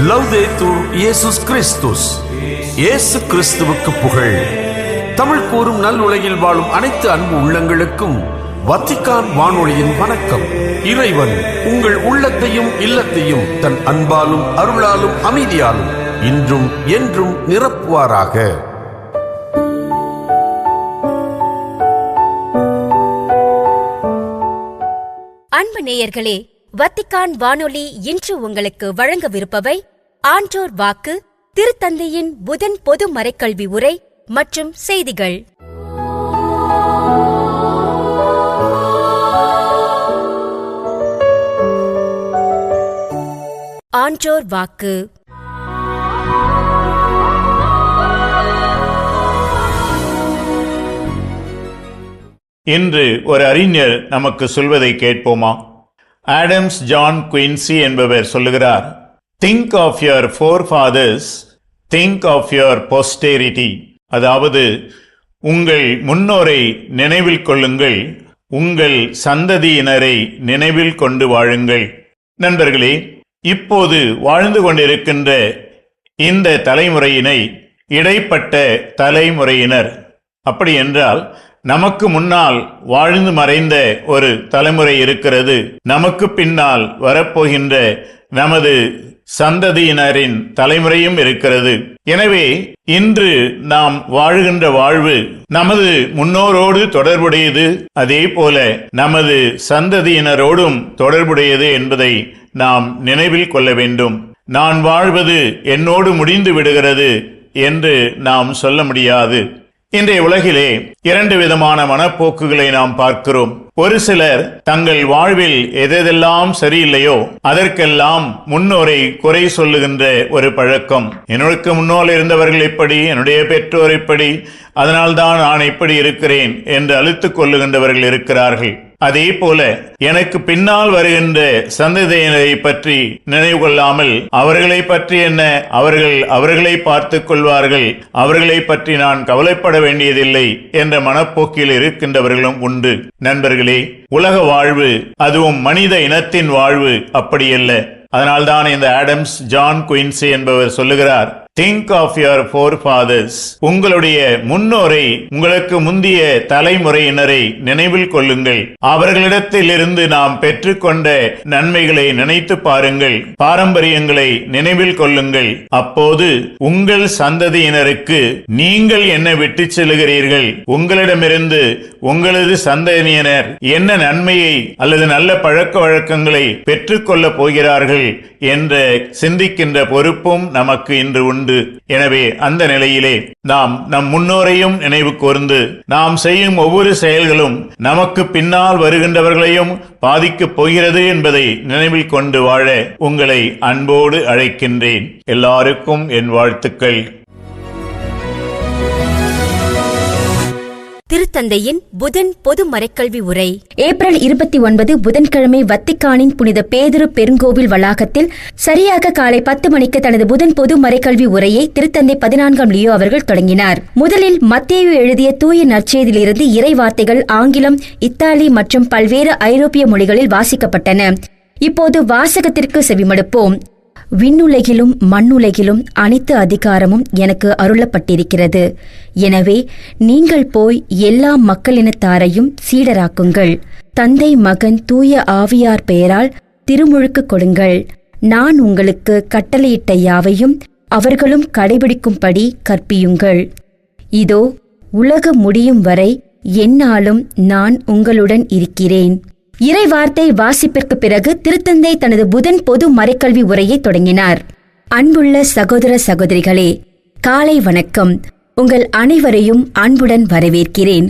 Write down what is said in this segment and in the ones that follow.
லவ்தேத்தூர் இயேசுஸ் கிறிஸ்துஸ். இயேசு கிறிஸ்துவுக்கு புகழ். தமிழ் கூறும் நல் உலகில் வாழும் அனைத்து அன்பு உள்ளங்களுக்கும் வத்திக்கான் வானொலியின் வணக்கம். இறைவன் உங்கள் உள்ளத்தையும் இல்லத்தையும் தன் அன்பாலும் அருளாலும் அமைதியாலும் இன்றும் என்றும் நிரப்புவாராக. அன்பு நேயர்களே, வத்திக்கான் வானொலி இன்று உங்களுக்கு வழங்கவிருப்பவை ஆன்றோர் வாக்கு, திருத்தந்தையின் புதன் பொது மறைக்கல்வி உரை மற்றும் செய்திகள். ஆன்றோர் வாக்கு. இன்று ஒரு அறிஞர் நமக்கு சொல்வதை கேட்போமா? ஆடம்ஸ் ஜான் குயின்சி என்பவர் சொல்லுகிறார், think of your forefathers, think of your posterity. அதாவது, உங்கள் முன்னோரை நினைவில் கொள்ளுங்கள், உங்கள் சந்ததியினரை நினைவில் கொண்டு வாழுங்கள். நண்பர்களே, இப்போது வாழ்ந்து கொண்டிருக்கின்ற இந்த தலைமுறையினை இடைப்பட்ட தலைமுறையினர், அப்படி என்றால் நமக்கு முன்னால் வாழ்ந்து மறைந்த ஒரு தலைமுறை இருக்கிறது, நமக்கு பின்னால் வரப்போகின்ற நமது சந்ததியினரின் தலைமுறையும் இருக்கிறது. எனவே இன்று நாம் வாழ்கின்ற வாழ்வு நமது முன்னோரோடு தொடர்புடையது, அதே போல நமது சந்ததியினரோடும் தொடர்புடையது என்பதை நாம் நினைவில் கொள்ள வேண்டும். நான் வாழ்வது என்னோடு முடிந்து விடுகிறது என்று நாம் சொல்ல முடியாது. இன்றைய உலகிலே இரண்டு விதமான மனப்போக்குகளை நாம் பார்க்கிறோம். ஒரு சிலர் தங்கள் வாழ்வில் எதெல்லாம் சரியில்லையோ அதற்கெல்லாம் முன்னோரை குறை சொல்லுகின்ற ஒரு பழக்கம். என்னுடைய முன்னோர் இருந்தவர்கள் இப்படி, என்னுடைய பெற்றோர் இப்படி, அதனால்தான் நான் இப்படி இருக்கிறேன் என்று அழுத்துக் கொள்ளுகின்றவர்கள் இருக்கிறார்கள். அதே போல எனக்கு பின்னால் வருகின்ற சந்ததியினரை பற்றி நினைவு கொள்ளாமல் அவர்களை பற்றி என்ன, அவர்களை பார்த்துக் கொள்வார்கள், அவர்களை பற்றி நான் கவலைப்பட வேண்டியதில்லை என்ற மனப்போக்கில் இருக்கின்றவர்களும் உண்டு. நண்பர்களே, உலக வாழ்வு, அதுவும் மனித இனத்தின் வாழ்வு அப்படியல்ல. அதனால்தான் இந்த ஆடம்ஸ் ஜான் குயின்சி என்பவர் சொல்லுகிறார், திங்க் ஆஃப் யுவர் ஃபோர்ஃபாதர்ஸ். உங்களுடைய முன்னோரை, உங்களுக்கு முந்திய தலைமுறையினரை நினைவில் கொள்ளுங்கள். அவர்களிடத்தில் இருந்து நாம் பெற்றுக்கொண்ட நன்மைகளை நினைத்து பாருங்கள், பாரம்பரியங்களை நினைவில் கொள்ளுங்கள். அப்போது உங்கள் சந்ததியினருக்கு நீங்கள் என்ன விட்டு செல்லுகிறீர்கள், உங்களிடமிருந்து உங்களது சந்ததியினர் என்ன நன்மையை அல்லது நல்ல பழக்க வழக்கங்களை பெற்றுக்கொள்ள போகிறார்கள் என்ற சிந்திக்கின்ற பொறுப்பும் நமக்கு இன்று உண்டு. எனவே அந்த நிலையிலே நாம் நம் முன்னோரையும் நினைவு கூர்ந்து நாம் செய்யும் ஒவ்வொரு செயல்களும் நமக்கு பின்னால் வருகின்றவர்களையும் பாதிக்கப் போகிறது என்பதை நினைவில் கொண்டு வாழ உங்களை அன்போடு அழைக்கின்றேன். எல்லாருக்கும் என் வாழ்த்துக்கள். திருத்தந்தையின் புதன் பொது மறைக்கல்வி உரை. ஏப்ரல் 29 புதன்கிழமை வத்திக்கானின் புனித பேதுரு பெருங்கோவில் வளாகத்தில் சரியாக காலை 10 மணிக்கு தனது புதன் பொது மறைக்கல்வி உரையை திருத்தந்தை 14ஆம் லியோ அவர்கள் தொடங்கினார். முதலில் மத்தேயு எழுதிய தூய நற்செய்தியிலிருந்து இறை வார்த்தைகள் ஆங்கிலம், இத்தாலி மற்றும் பல்வேறு ஐரோப்பிய மொழிகளில் வாசிக்கப்பட்டன. இப்போது வாசகத்திற்கு செவிமடுப்போம். விண்ணுலகிலும் மண்ணுலகிலும் அனைத்து அதிகாரமும் எனக்கு அருளப்பட்டிருக்கிறது. எனவே நீங்கள் போய் எல்லா மக்களினத்தாரையும் சீடராக்குங்கள். தந்தை, மகன், தூய ஆவியார் பெயரால் திருமுழுக்கு கொடுங்கள். நான் உங்களுக்கு கட்டளையிட்ட யாவையும் அவர்களும் கடைபிடிக்கும்படி கற்பியுங்கள். இதோ, உலகம் முடியும் வரை எந்நாளும் நான் உங்களுடன் இருக்கிறேன். இறை வார்த்தை வாசிப்பிற்கு பிறகு திருத்தந்தை தனது புதன் பொது மறைக்கல்வி உரையை தொடங்கினார். அன்புள்ள சகோதர சகோதரிகளே, காலை வணக்கம். உங்கள் அனைவரையும் அன்புடன் வரவேற்கிறேன்.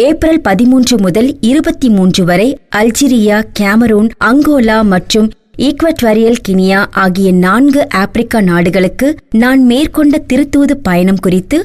ஏப்ரல் 13 முதல் 23 வரை அல்ஜீரியா, கேமரூன், அங்கோலா மற்றும் ஈக்வட்டோரியல் கினியா ஆகிய 4 ஆப்பிரிக்கா நாடுகளுக்கு நான் மேற்கொண்ட திருத்தூது பயணம் குறித்து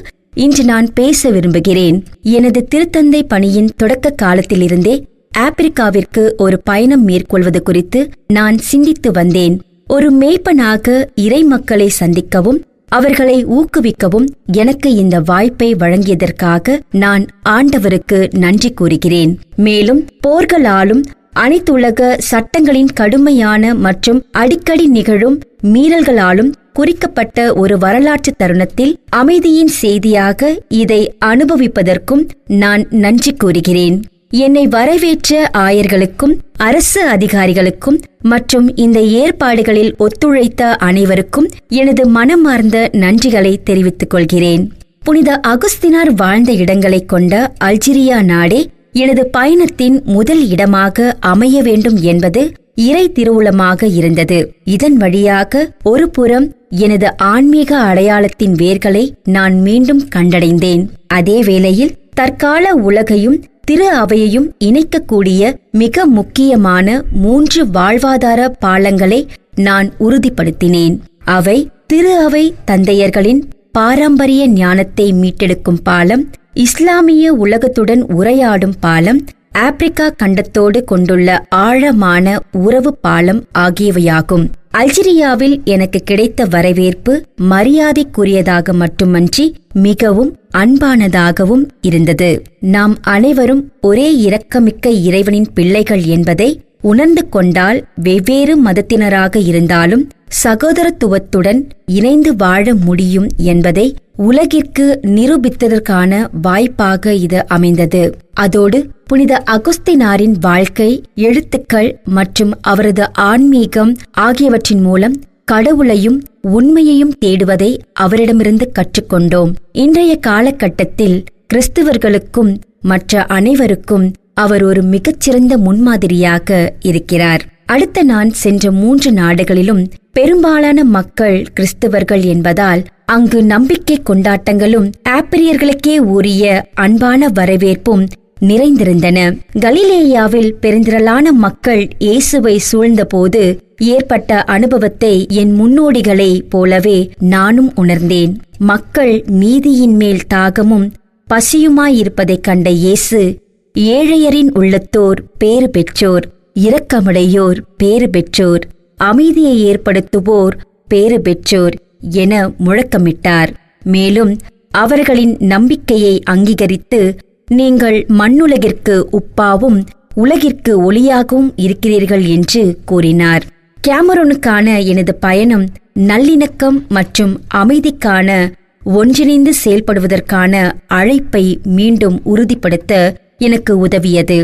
இன்று நான் பேச விரும்புகிறேன். எனது திருத்தந்தை பணியின் தொடக்க காலத்திலிருந்தே ஆப்பிரிக்காவிற்கு ஒரு பயணம் மேற்கொள்வது குறித்து நான் சிந்தித்து வந்தேன். ஒரு மேய்ப்பனாக இறை மக்களை சந்திக்கவும் அவர்களை ஊக்குவிக்கவும் எனக்கு இந்த வாய்ப்பை வழங்கியதற்காக நான் ஆண்டவருக்கு நன்றி கூறுகிறேன். மேலும் போர்களாலும் அனைத்துலக சட்டங்களின் கடுமையான மற்றும் அடிக்கடி நிகழும் மீறல்களாலும் குறிக்கப்பட்ட ஒரு வரலாற்று தருணத்தில் அமைதியின் செய்தியாக இதை அனுபவிப்பதற்கும் நான் நன்றி கூறுகிறேன். என்னை வரவேற்ற ஆயர்களுக்கும் அரசு அதிகாரிகளுக்கும் மற்றும் இந்த ஏற்பாடுகளில் ஒத்துழைத்த அனைவருக்கும் எனது மனமார்ந்த நன்றிகளை தெரிவித்துக் கொள்கிறேன். புனித அகுஸ்தினார் வாழ்ந்த இடங்களைக் கொண்ட அல்ஜீரியா நாடே எனது பயணத்தின் முதல் இடமாக அமைய வேண்டும் என்பது இறை திருவுளமாக இருந்தது. இதன் வழியாக ஒரு புறம் எனது ஆன்மீக அடையாளத்தின் வேர்களை நான் மீண்டும் கண்டடைந்தேன். அதே வேளையில் தற்கால உலகையும் திரு அவையையும் இணைக்கக்கூடிய மிக முக்கியமான 3 வாழ்வாதார பாலங்களை நான் உறுதிப்படுத்தினேன். அவை திரு அவை தந்தையர்களின் பாரம்பரிய ஞானத்தை மீட்டெடுக்கும் பாலம், இஸ்லாமிய உலகத்துடன் உரையாடும் பாலம், ஆப்பிரிக்கா கண்டத்தோடு கொண்டுள்ள ஆழமான உறவு பாலம் ஆகியவையாகும். அல்ஜீரியாவில் எனக்கு கிடைத்த வரவேற்பு மரியாதைக்குரியதாக மட்டுமன்றி மிகவும் அன்பானதாகவும் இருந்தது. நாம் அனைவரும் ஒரே இரக்கமிக்க இறைவனின் பிள்ளைகள் என்பதை உணர்ந்து கொண்டால் வெவ்வேறு மதத்தினராக இருந்தாலும் சகோதரத்துவத்துடன் இணைந்து வாழ முடியும் என்பதை உலகிற்கு நிரூபித்ததற்கான வாய்ப்பாக இது அமைந்தது. அதோடு புனித அகுஸ்தினாரின் வாழ்க்கை, எழுத்துக்கள் மற்றும் அவரது ஆன்மீகம் ஆகியவற்றின் மூலம் கடவுளையும் உண்மையையும் தேடுவதை அவரிடமிருந்து கற்றுக்கொண்டோம். இன்றைய காலகட்டத்தில் கிறிஸ்தவர்களுக்கும் மற்ற அனைவருக்கும் அவர் ஒரு மிகச்சிறந்த முன்மாதிரியாக இருக்கிறார். அடுத்த நான் சென்ற 3 நாடுகளிலும் பெரும்பாலான மக்கள் கிறிஸ்தவர்கள் என்பதால் அங்கு நம்பிக்கை கொண்டாட்டங்களும் ஆப்பிரியர்களுக்கே உரிய அன்பான வரவேற்பும் நிறைந்திருந்தன. கலிலேயாவில் பெருந்திரளான மக்கள் இயேசுவை சூழ்ந்தபோது ஏற்பட்ட அனுபவத்தை என் முன்னோடிகளைப் போலவே நானும் உணர்ந்தேன். மக்கள் நீதியின் மேல் தாகமும் பசியுமாயிருப்பதைக் கண்ட இயேசு, ஏழையரின் உள்ளத்தோர் பேறு பெற்றோர், இரக்கமுடையோர் பேறு பெற்றோர், அமைதியை ஏற்படுத்துவோர் பேறு பெற்றோர் என முழக்கமிட்டார். மேலும் அவர்களின் நம்பிக்கையை அங்கீகரித்து, நீங்கள் மண்ணுலகிற்கு உப்பாவும் உலகிற்கு ஒளியாகவும் இருக்கிறீர்கள் என்று கூறினார். கேமரூனுக்கான எனது பயணம் நல்லிணக்கம் மற்றும் அமைதிக்கான ஒன்றிணைந்து செயல்படுவதற்கான அழைப்பை மீண்டும் உறுதிப்படுத்த எனக்கு உதவியது.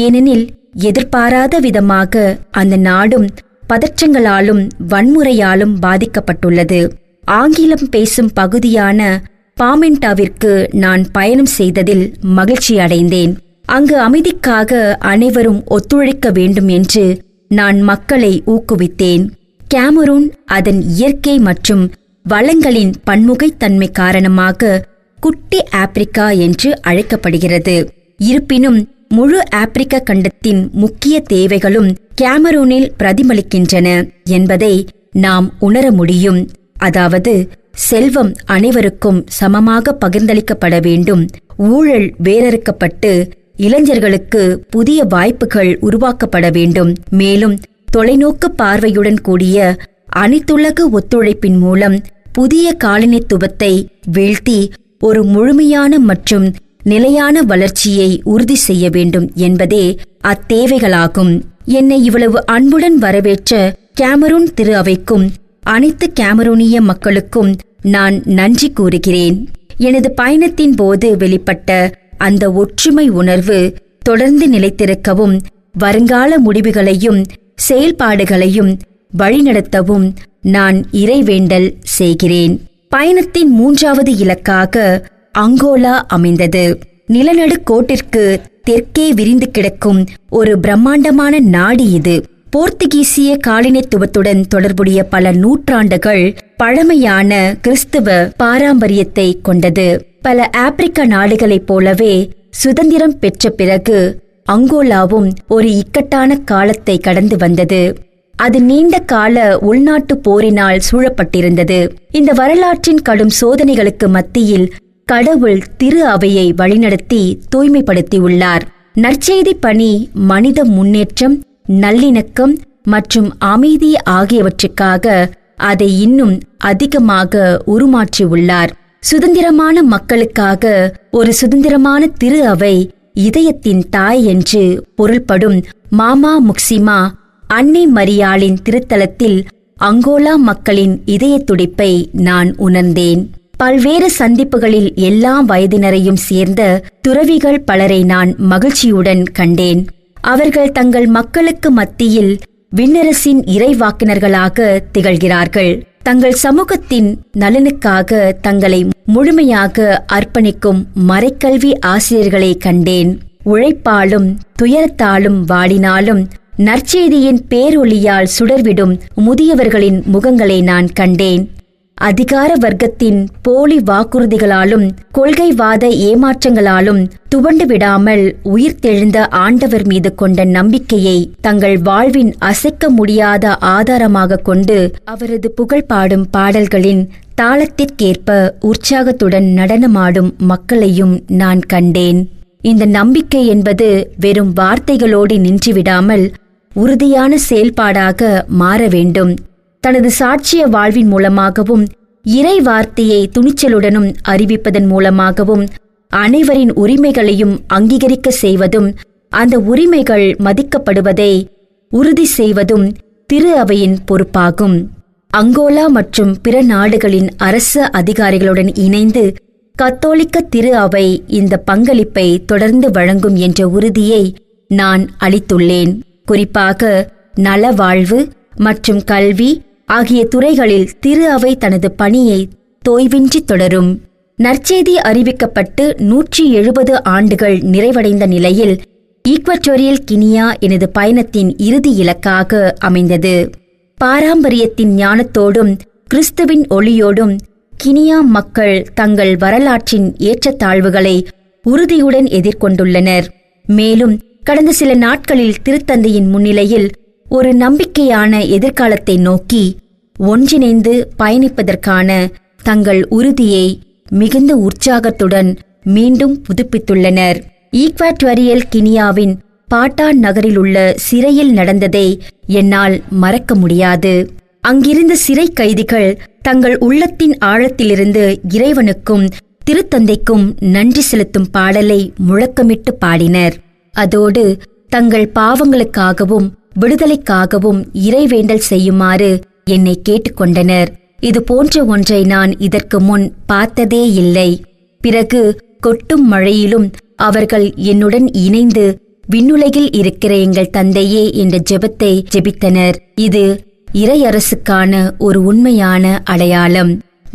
ஏனெனில் எதிர்பாராத விதமாக அந்த நாடும் பதற்றங்களாலும் வன்முறையாலும் பாதிக்கப்பட்டுள்ளது. ஆங்கிலம் பேசும் பகுதியான பாமெண்டாவிற்கு நான் பயணம் செய்ததில் மகிழ்ச்சி அடைந்தேன். அங்கு அமைதிக்காக அனைவரும் ஒத்துழைக்க வேண்டும் என்று நான் மக்களை ஊக்குவித்தேன். கேமரூன் அதன் இயற்கை மற்றும் வளங்களின் பன்முகைத்தன்மை காரணமாக குட்டி ஆப்பிரிக்கா என்று அழைக்கப்படுகிறது. இருப்பினும் முழு ஆப்பிரிக்க கண்டத்தின் முக்கிய தேவைகளும் கேமரூனில் பிரதிபலிக்கின்றன என்பதை நாம் உணர முடியும். அதாவது, செல்வம் அனைவருக்கும் சமமாக பகிர்ந்தளிக்கப்பட வேண்டும், ஊழல் வேரறுக்கப்பட்டு இளைஞர்களுக்கு புதிய வாய்ப்புகள் உருவாக்கப்பட வேண்டும், மேலும் தொலைநோக்கு பார்வையுடன் கூடிய அனைத்துலக ஒத்துழைப்பின் மூலம் புதிய காலனித்துவத்தை வீழ்த்தி ஒரு முழுமையான மற்றும் நிலையான வளர்ச்சியை உறுதி செய்ய வேண்டும் என்பதே அத்தேவைகளாகும். என்னை இவ்வளவு அன்புடன் வரவேற்ற கேமரூன் திரு அவைக்கும் அனைத்து கேமரூனிய மக்களுக்கும் நான் நன்றி கூறுகிறேன். எனது பயணத்தின் போது வெளிப்பட்ட அந்த ஒற்றுமை உணர்வு தொடர்ந்து நிலைத்திருக்கவும், வருங்கால முடிவுகளையும் செயல்பாடுகளையும் வழிநடத்தவும் நான் இறைவேண்டல் செய்கிறேன். பயணத்தின் 3வது இலக்காக அங்கோலா அமைந்தது. நிலநடுக்கோட்டிற்கு தெற்கே விரிந்து கிடக்கும் ஒரு பிரம்மாண்டமான நாடு இது. போர்த்துகீசிய காலனித்துவத்துடன் தொடர்புடைய பல நூற்றாண்டுகள் பழமையான கிறிஸ்துவ பாரம்பரியத்தை கொண்டது. பல ஆப்பிரிக்க நாடுகளைப் போலவே சுதந்திரம் பெற்ற பிறகு அங்கோலாவும் ஒரு இக்கட்டான காலத்தை கடந்து வந்தது. அது நீண்ட கால உள்நாட்டு போரினால் சூழப்பட்டிருந்தது. இந்த வரலாற்றின் கடும் சோதனைகளுக்கு மத்தியில் கடவுள் திரு அவையை வழிநடத்தி தூய்மைப்படுத்தியுள்ளார். நற்செய்தி பணி மனித முன்னேற்றம், நல்லிணக்கம் மற்றும் அமைதி ஆகியவற்றுக்காக அதை இன்னும் அதிகமாக உருமாற்றியுள்ளார். சுதந்திரமான மக்களுக்காக ஒரு சுதந்திரமான திரு அவை, இதயத்தின் தாய் என்று பொருள்படும் மாமா முக்சிமா அன்னை மரியாளின் திருத்தலத்தில் அங்கோலா மக்களின் இதய துடிப்பை நான் உணர்ந்தேன். பல்வேறு சந்திப்புகளில் எல்லா வயதினரையும் சேர்ந்த துறவிகள் பலரை நான் மகிழ்ச்சியுடன் கண்டேன். அவர்கள் தங்கள் மக்களுக்கு மத்தியில் விண்ணரசின் இறைவாக்கினர்களாக திகழ்கிறார்கள். தங்கள் சமூகத்தின் நலனுக்காக தங்களை முழுமையாக அர்ப்பணிக்கும் மறைக்கல்வி ஆசிரியர்களை கண்டேன். உழைப்பாலும் துயரத்தாலும் வாடினாலும் நற்செய்தியின் பேரொளியால் சுடர்விடும் முதியவர்களின் முகங்களை நான் கண்டேன். அதிகார வர்க்கத்தின் போலி வாக்குறுதிகளாலும் கொள்கைவாத ஏமாற்றங்களாலும் துவண்டு விடாமல் உயிர்த்தெழுந்த ஆண்டவர் மீது கொண்ட நம்பிக்கையை தங்கள் வாழ்வின் அசைக்க முடியாத ஆதாரமாக கொண்டு அவரது புகழ் பாடும் பாடல்களின் தாளத்திற்கேற்ப உற்சாகத்துடன் நடனமாடும் மக்களையும் நான் கண்டேன். இந்த நம்பிக்கை என்பது வெறும் வார்த்தைகளோடு நின்றுவிடாமல் உறுதியான செயல்பாடாக மாற வேண்டும். தனது சாட்சிய வாழ்வின் மூலமாகவும் இறை வார்த்தையை துணிச்சலுடனும் அறிவிப்பதன் மூலமாகவும் அனைவரின் உரிமைகளையும் அங்கீகரிக்க செய்வதும் அந்த உரிமைகள் மதிக்கப்படுவதை உறுதி செய்வதும் திரு அவையின் பொறுப்பாகும். அங்கோலா மற்றும் பிற நாடுகளின் அரசு அதிகாரிகளுடன் இணைந்து கத்தோலிக்க திரு அவை இந்த பங்களிப்பை தொடர்ந்து வழங்கும் என்ற உறுதியை நான் அளித்துள்ளேன். குறிப்பாக நலவாழ்வு மற்றும் கல்வி ஆகிய துறைகளில் திரு அவை தனது பணியை தோய்வின்றி தொடரும். நற்செய்தி அறிவிக்கப்பட்டு 170 ஆண்டுகள் நிறைவடைந்த நிலையில் ஈக்வட்டோரியல் கினியா எனது பயணத்தின் இறுதி இலக்காக அமைந்தது. பாரம்பரியத்தின் ஞானத்தோடும் கிறிஸ்துவின் ஒளியோடும் கினியா மக்கள் தங்கள் வரலாற்றின் ஏற்றத்தாழ்வுகளை உறுதியுடன் எதிர்கொண்டுள்ளனர். மேலும் கடந்த சில நாட்களில் திருத்தந்தையின் முன்னிலையில் ஒரு நம்பிக்கையான எதிர்காலத்தை நோக்கி ஒன்றிணைந்து பயணிப்பதற்கான தங்கள் உறுதியை மிகுந்த உற்சாகத்துடன் மீண்டும் புதுப்பித்துள்ளனர். ஈக்வட்டோரியல் கினியாவின் பாட்டா நகரிலுள்ள சிறையில் நடந்ததை என்னால் மறக்க முடியாது. அங்கிருந்த சிறை கைதிகள் தங்கள் உள்ளத்தின் ஆழத்திலிருந்து இறைவனுக்கும் திருத்தந்தைக்கும் நன்றி செலுத்தும் பாடலை முழக்கமிட்டு பாடினர். அதோடு தங்கள் பாவங்களுக்காகவும் விடுதலைக்காகவும் இறைவேண்டல் செய்யுமாறு என்னை கேட்டுக்கொண்டனர். இது போன்ற ஒன்றை நான் இதற்கு முன் பார்த்ததே இல்லை. பிறகு கொட்டும் மழையிலும் அவர்கள் என்னுடன் இணைந்து விண்ணுலகில் இருக்கிற எங்கள் தந்தையே என்ற ஜெபத்தை ஜெபித்தனர். இது இறையரசுக்கான ஒரு உண்மையான அடையாளம்.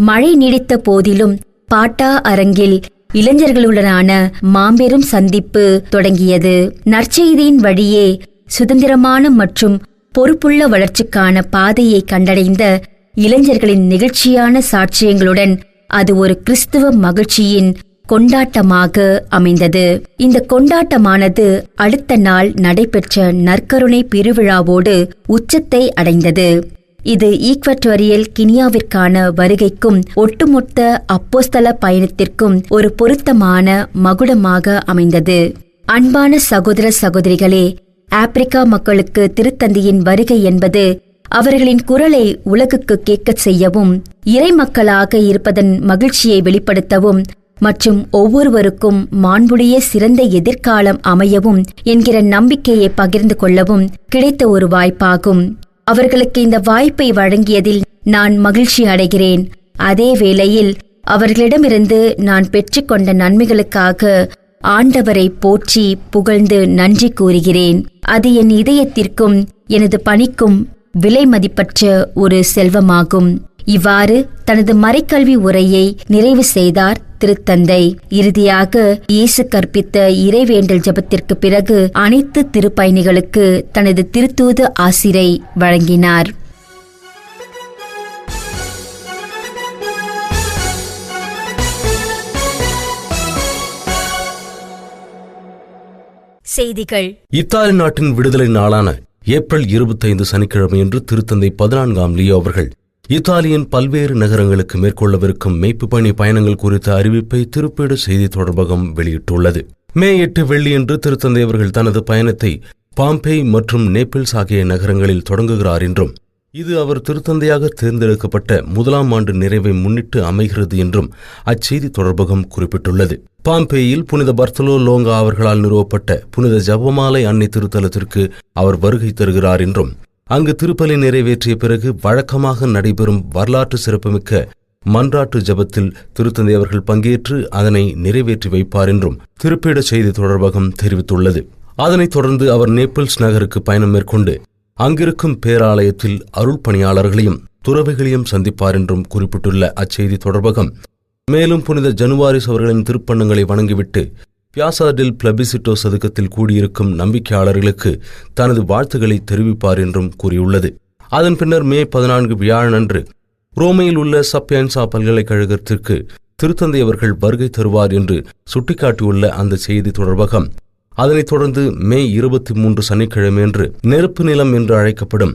மழை நீடித்த போதிலும் பாட்டா அரங்கில் இளைஞர்களுடனான மாபெரும் சந்திப்பு தொடங்கியது. நற்செய்தியின் வழியே சுதந்திரமான மற்றும் பொறுப்புள்ள வளர்ச்சிக்கான பாதையை கண்டடைந்த இளைஞர்களின் நெகிழ்ச்சியான சாட்சியங்களுடன் அது ஒரு கிறிஸ்துவ மகிழ்ச்சியின் கொண்டாட்டமாக அமைந்தது. இந்த கொண்டாட்டமானது அடுத்த நாள் நடைபெற்ற நற்கருணை பெருவிழாவோடு உச்சத்தை அடைந்தது. இது ஈக்வட்டோரியல் கினியாவிற்கான வருகைக்கும் ஒட்டுமொத்த அப்போஸ்தல பயணத்திற்கும் ஒரு பொருத்தமான மகுடமாக அமைந்தது. அன்பான சகோதர சகோதரிகளே, ஆப்பிரிக்கா மக்களுக்கு திருத்தந்தையின் வருகை என்பது அவர்களின் குரலை உலகுக்கு கேட்கச் செய்யவும், இறை மக்களாக இருப்பதன் மகிழ்ச்சியை வெளிப்படுத்தவும் மற்றும் ஒவ்வொருவருக்கும் மாண்புடைய சிறந்த எதிர்காலம் அமையவும் என்கிற நம்பிக்கையை பகிர்ந்து கொள்ளவும் கிடைத்த ஒரு வாய்ப்பாகும். அவர்களுக்கு இந்த வாய்ப்பை வழங்கியதில் நான் மகிழ்ச்சி அடைகிறேன். அதே வேளையில் அவர்களிடமிருந்து நான் பெற்றுக்கொண்ட நன்மைகளுக்காக ஆண்டவரை போற்றி புகழ்ந்து நன்றி கூறுகிறேன். அது என் இதயத்திற்கும் எனது பணிக்கும் விலை மதிப்பற்ற ஒரு செல்வமாகும். இவ்வாறு தனது மறைக்கல்வி உரையை நிறைவு செய்தார் திருத்தந்தை. இறுதியாக இயேசு கற்பித்த இறைவேண்டல் ஜெபத்திற்கு பிறகு அனைத்து திருப்பயணிகளுக்கு தனது திருத்தூது ஆசிரை வழங்கினார். செய்திகள். இத்தாலி நாட்டின் விடுதலை நாளான ஏப்ரல் 25 சனிக்கிழமையன்று திருத்தந்தை 14ஆம் லியோ அவர்கள் இத்தாலியின் பல்வேறு நகரங்களுக்கு மேற்கொள்ளவிருக்கும் மேய்ப்பு பணி பயணங்கள் குறித்த அறிவிப்பை திருப்பேடு செய்தி தொடர்பகம் வெளியிட்டுள்ளது. மே 8 வெள்ளியன்று திருத்தந்தை அவர்கள் தனது பயணத்தை பாம்பேய் மற்றும் நேபிள்ஸ் ஆகிய நகரங்களில் தொடங்குகிறார் என்றும் இது அவர் திருத்தந்தையாக தேர்ந்தெடுக்கப்பட்ட முதலாம் ஆண்டு நிறைவை முன்னிட்டு அமைகிறது என்றும் அச்செய்தி தொடர்பகம் குறிப்பிட்டுள்ளது. பாம்பேயில் புனித பர்த்தலோ லோங்கா அவர்களால் நிறுவப்பட்ட புனித ஜபமாலை அன்னை திருத்தலத்திற்கு அவர் வருகை தருகிறார் என்றும் அங்கு திருப்பலி நிறைவேற்றிய பிறகு வழக்கமாக நடைபெறும் வரலாற்று சிறப்புமிக்க மன்றாட்டு ஜபத்தில் திருத்தந்தை அவர்கள் பங்கேற்று அதனை நிறைவேற்றி வைப்பார் என்றும் திருப்பீட செய்தி தொடர்பகம் தெரிவித்துள்ளது. அதனைத் தொடர்ந்து அவர் நேபிள்ஸ் நகருக்கு பயணம் மேற்கொண்டு அங்கிருக்கும் பேராலயத்தில் அருள் பணியாளர்களையும் துறவிகளையும் சந்திப்பார் என்றும் குறிப்பிட்டுள்ள அச்செய்தி தொடர்பகம் மேலும் புனித ஜனுவாரிஸ் அவர்களின் திருப்பண்ணங்களை வணங்கிவிட்டு பியாசா டெல் பிளபிசிட்டோ சதுக்கத்தில் கூடியிருக்கும் நம்பிக்கையாளர்களுக்கு தனது வாழ்த்துக்களை தெரிவிப்பார் என்றும் கூறியுள்ளது. அதன் பின்னர் மே 14 வியாழனன்று ரோமையில் உள்ள சப்பியன்சா பல்கலைக்கழகத்திற்கு திருத்தந்தை அவர்கள் வருகை தருவார் என்று சுட்டிக்காட்டியுள்ள அந்த செய்தி தொடர்பகம் அதனைத் தொடர்ந்து மே 23 சனிக்கிழமையன்று நெருப்பு நிலம் என்று அழைக்கப்படும்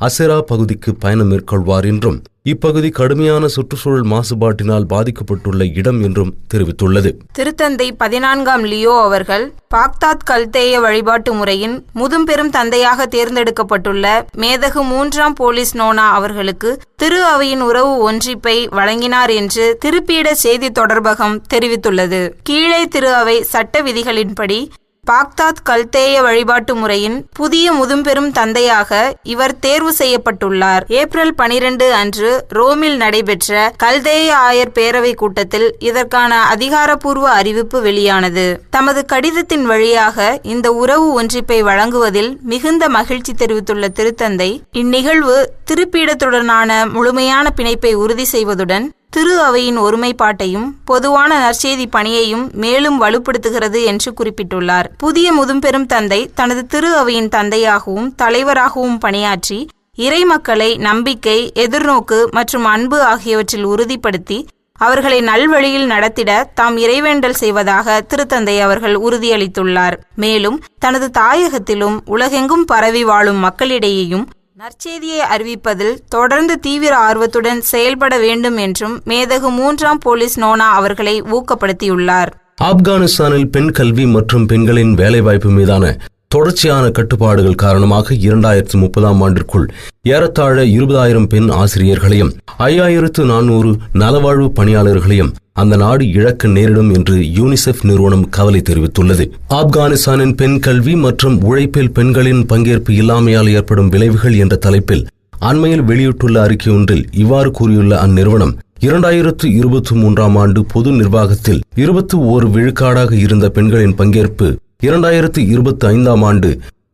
அசெரா பகுதிக்கு பயணம் மேற்கொள்வார் என்றும் இப்பகுதி கடுமையான சுற்றுச்சூழல் மாசுபாட்டினால் பாதிக்கப்பட்டுள்ள இடம் என்றும் தெரிவித்துள்ளது. திருத்தந்தை 14ஆம் லியோ அவர்கள் பாக்தாத் கல்தேய வழிபாட்டு முறையின் முதும்பெரும் தந்தையாக தேர்ந்தெடுக்கப்பட்டுள்ள மேதகு 3ஆம் போலிஸ் நோனா அவர்களுக்கு திரு அவையின் உறவு ஒன்றிப்பை வழங்கினார் என்று திருப்பீட செய்தி தொடர்பகம் தெரிவித்துள்ளது. கீழே திரு அவை சட்ட விதிகளின்படி பாக்தாத் கல்தேய வழிபாட்டு முறையின் புதிய முதும்பெரும் தந்தையாக இவர் தேர்வு செய்யப்பட்டுள்ளார். ஏப்ரல் 12 அன்று ரோமில் நடைபெற்ற கல்தேய ஆயர் பேரவை கூட்டத்தில் இதற்கான அதிகாரப்பூர்வ அறிவிப்பு வெளியானது. தமது கடிதத்தின் வழியாக இந்த உறவு ஒன்றிப்பை வழங்குவதில் மிகுந்த மகிழ்ச்சி தெரிவித்துள்ள திருத்தந்தை இந்நிகழ்வு திருப்பீடத்துடனான முழுமையான பிணைப்பை உறுதி செய்வதுடன் திரு அவையின் ஒருமைப்பாட்டையும் பொதுவான நற்செய்தி பணியையும் மேலும் வலுப்படுத்துகிறது என்று குறிப்பிட்டுள்ளார். புதிய முதும்பெரும் தந்தை தனது திரு அவையின் தந்தையாகவும் தலைவராகவும் பணியாற்றி இறை மக்களை நம்பிக்கை, எதிர்நோக்கு மற்றும் அன்பு ஆகியவற்றில் உறுதிப்படுத்தி அவர்களை நல்வழியில் நடத்திட தாம் இறைவேண்டல் செய்வதாக திருத்தந்தை அவர்கள் உறுதியளித்துள்ளார். மேலும் தனது தாயகத்திலும் உலகெங்கும் பரவி வாழும் மக்களிடையேயும் நற்செய்தியை அறிவிப்பதில் தொடர்ந்து தீவிர ஆர்வத்துடன் செயல்பட வேண்டும் என்றும் மேதகு 3ஆம் போலிஸ் நோனா அவர்களை ஊக்கப்படுத்தியுள்ளார். ஆப்கானிஸ்தானில் பெண் கல்வி மற்றும் பெண்களின் வேலைவாய்ப்பு மீதான தொடர்ச்சியான கட்டுப்பாடுகள் காரணமாக 2030ஆம் ஆண்டிற்குள் ஏறத்தாழ 20,000 பெண் ஆசிரியர்களையும் 5,400 நலவாழ்வு பணியாளர்களையும் அந்த நாடு இழக்க நேரிடும் என்று யூனிசெஃப் நிறுவனம் கவலை தெரிவித்துள்ளது. ஆப்கானிஸ்தானின் பெண் கல்வி மற்றும் உழைப்பில் பெண்களின் பங்கேற்பு இல்லாமையால் ஏற்படும் விளைவுகள் என்ற தலைப்பில் அண்மையில் வெளியிட்டுள்ள அறிக்கை ஒன்றில் இவ்வாறு கூறியுள்ள அந்நிறுவனம் 2023ஆம் ஆண்டு பொது நிர்வாகத்தில் 21 விழுக்காடாக இருந்த பெண்களின் பங்கேற்பு 2025ஆம் ஆண்டு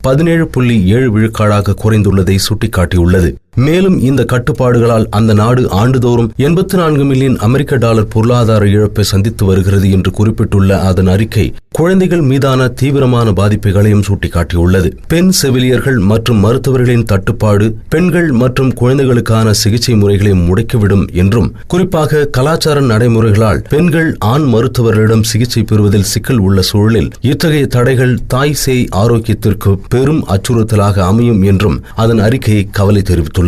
17.7 விழுக்காடாக குறைந்துள்ளதை சுட்டிக்காட்டியுள்ளது. மேலும் இந்த கட்டுப்பாடுகளால் அந்த நாடு ஆண்டுதோறும் 84 மில்லியன் அமெரிக்க டாலர் பொருளாதார இழப்பை சந்தித்து வருகிறது என்று குறிப்பிட்டுள்ள அதன் அறிக்கை குழந்தைகள் மீதான தீவிரமான பாதிப்புகளையும் சுட்டிக்காட்டியுள்ளது. பெண் செவிலியர்கள் மற்றும் மருத்துவர்களின் தட்டுப்பாடு பெண்கள் மற்றும் குழந்தைகளுக்கான சிகிச்சை முறைகளை முடக்கிவிடும் என்றும், குறிப்பாக கலாச்சார நடைமுறைகளால் பெண்கள் ஆண் மருத்துவர்களிடம் சிகிச்சை பெறுவதில் சிக்கல் உள்ள சூழலில் இத்தகைய தடைகள் தாய் சேய் ஆரோக்கியத்திற்கு பெரும் அச்சுறுத்தலாக அமையும் என்றும் அதன் அறிக்கை கவலை தெரிவித்துள்ளது.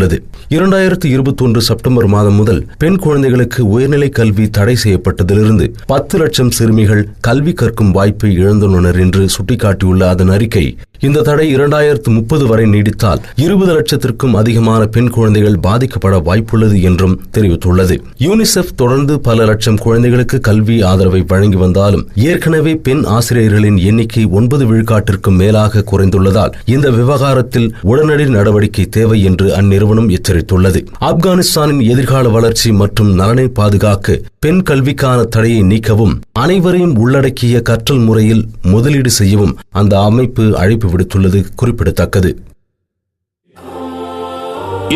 2021 செப்டம்பர் மாதம் முதல் பெண் குழந்தைகளுக்கு உயர்நிலை கல்வி தடை செய்யப்பட்டதிலிருந்து 10 லட்சம் சிறுமிகள் கல்வி கற்கும் வாய்ப்பை இழந்துள்ளனர் என்று சுட்டிக்காட்டியுள்ள அதன் அறிக்கை இந்த தடை 2030 வரை நீடித்தால் 20 லட்சத்திற்கும் அதிகமான பெண் குழந்தைகள் பாதிக்கப்பட வாய்ப்புள்ளது என்றும் தெரிவித்துள்ளது. யூனிசெஃப் தொடர்ந்து பல லட்சம் குழந்தைகளுக்கு கல்வி ஆதரவை வழங்கி வந்தாலும் ஏற்கனவே பெண் ஆசிரியர்களின் எண்ணிக்கை 9 விழுக்காட்டிற்கும் மேலாக குறைந்துள்ளதால் இந்த விவகாரத்தில் உடனடி நடவடிக்கை தேவை என்று அந்நிறுவனம் எச்சரித்துள்ளது. ஆப்கானிஸ்தானின் எதிர்கால வளர்ச்சி மற்றும் நலனை பாதுகாக்க பெண் கல்விக்கான தடையை நீக்கவும் அனைவரையும் உள்ளடக்கிய கற்றல் முறையில் முதலீடு செய்யவும் அந்த அமைப்பு அழைப்பு விடுத்துள்ளது குறிப்பிடத்தக்கது.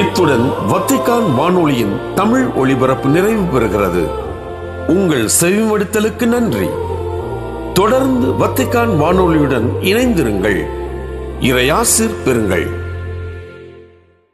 இத்துடன் வத்திக்கான் வானொலியின் தமிழ் ஒளிபரப்பு நிறைவு பெறுகிறது. உங்கள் செவிமடுத்தலுக்கு நன்றி. தொடர்ந்து வத்திக்கான் வானொலியுடன் இணைந்திருங்கள். இறையாசிர் பெறுங்கள்.